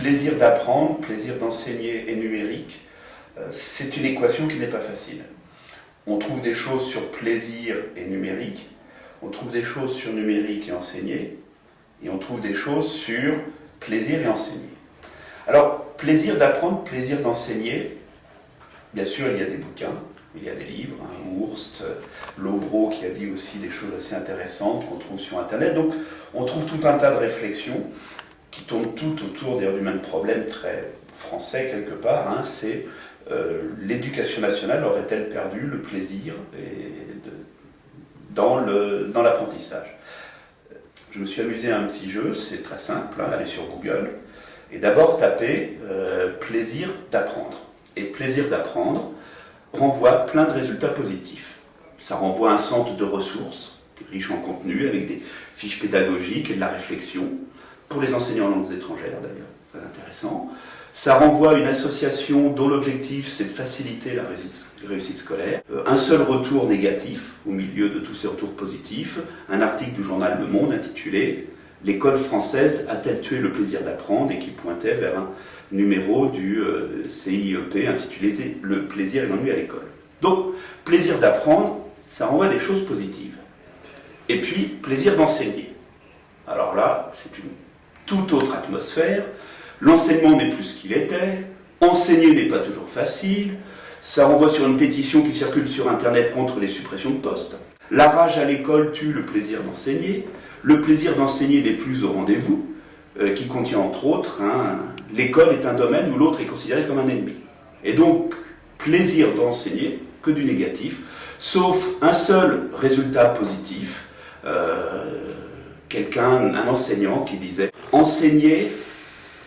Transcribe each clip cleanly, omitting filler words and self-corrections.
plaisir d'apprendre, plaisir d'enseigner et numérique, c'est une équation qui n'est pas facile. On trouve des choses sur plaisir et numérique, on trouve des choses sur numérique et enseigner, et on trouve des choses sur plaisir et enseigner. Alors, plaisir d'apprendre, plaisir d'enseigner, bien sûr, il y a des bouquins, il y a des livres, Hurst, Lobreau qui a dit aussi des choses assez intéressantes qu'on trouve sur Internet. Donc, on trouve tout un tas de réflexions qui tournent toutes autour d'ailleurs du même problème très français quelque part, c'est l'éducation nationale aurait-elle perdu le plaisir dans l'apprentissage. Je me suis amusé à un petit jeu, c'est très simple, allez sur Google, et d'abord taper plaisir d'apprendre. Et plaisir d'apprendre renvoie plein de résultats positifs. Ça renvoie un centre de ressources, riche en contenu, avec des fiches pédagogiques et de la réflexion, pour les enseignants en langues étrangères d'ailleurs, très intéressant. Ça renvoie à une association dont l'objectif c'est de faciliter la réussite scolaire. Un seul retour négatif au milieu de tous ces retours positifs, un article du journal Le Monde intitulé « L'école française a-t-elle tué le plaisir d'apprendre ?» et qui pointait vers un numéro du CIEP intitulé « Le plaisir et l'ennui à l'école ». Donc, plaisir d'apprendre, ça renvoie à des choses positives. Et puis, plaisir d'enseigner. Alors là, c'est une toute autre atmosphère. L'enseignement n'est plus ce qu'il était, enseigner n'est pas toujours facile, ça renvoie sur une pétition qui circule sur Internet contre les suppressions de postes. La rage à l'école tue le plaisir d'enseigner, le plaisir d'enseigner n'est plus au rendez-vous, qui contient entre autres, l'école est un domaine où l'autre est considéré comme un ennemi. Et donc, plaisir d'enseigner que du négatif, sauf un seul résultat positif, un enseignant qui disait « Enseigner,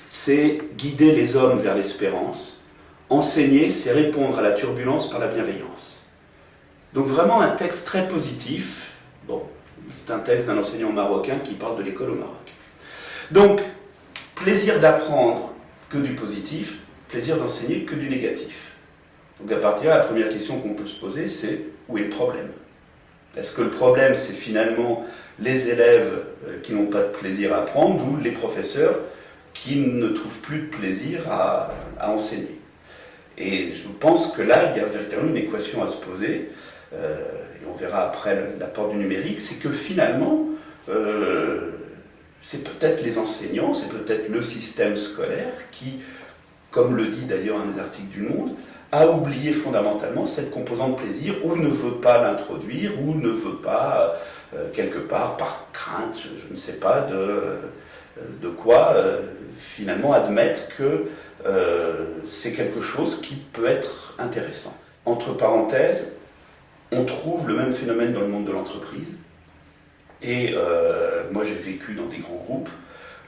c'est guider les hommes vers l'espérance. Enseigner, c'est répondre à la turbulence par la bienveillance. » Donc vraiment un texte très positif. Bon, c'est un texte d'un enseignant marocain qui parle de l'école au Maroc. Donc, plaisir d'apprendre que du positif, plaisir d'enseigner que du négatif. Donc à partir de là, la première question qu'on peut se poser, c'est où est le problème ? Est-ce que le problème, c'est finalement les élèves qui n'ont pas de plaisir à apprendre ou les professeurs qui ne trouvent plus de plaisir à enseigner? Et je pense que là, il y a véritablement une équation à se poser, et on verra après l'apport du numérique, c'est que finalement, c'est peut-être les enseignants, c'est peut-être le système scolaire qui, comme le dit d'ailleurs un des articles du Monde, a oublié fondamentalement cette composante plaisir, ou ne veut pas l'introduire, ou ne veut pas, quelque part, par crainte, je ne sais pas, de quoi, finalement, admettre que c'est quelque chose qui peut être intéressant. Entre parenthèses, on trouve le même phénomène dans le monde de l'entreprise, et moi j'ai vécu dans des grands groupes,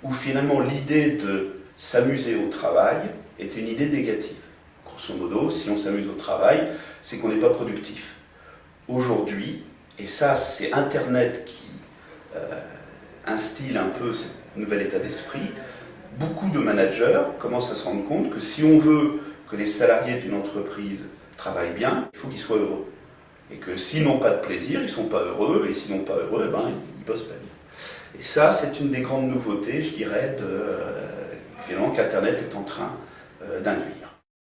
où finalement l'idée de s'amuser au travail est une idée négative. Grosso modo, si on s'amuse au travail, c'est qu'on n'est pas productif. Aujourd'hui, et ça c'est Internet qui instille un peu ce nouvel état d'esprit, beaucoup de managers commencent à se rendre compte que si on veut que les salariés d'une entreprise travaillent bien, il faut qu'ils soient heureux. Et que s'ils n'ont pas de plaisir, ils ne sont pas heureux, et s'ils n'ont pas heureux, ils ne bossent pas bien. Et ça, c'est une des grandes nouveautés, je dirais, finalement, qu'Internet est en train d'induire.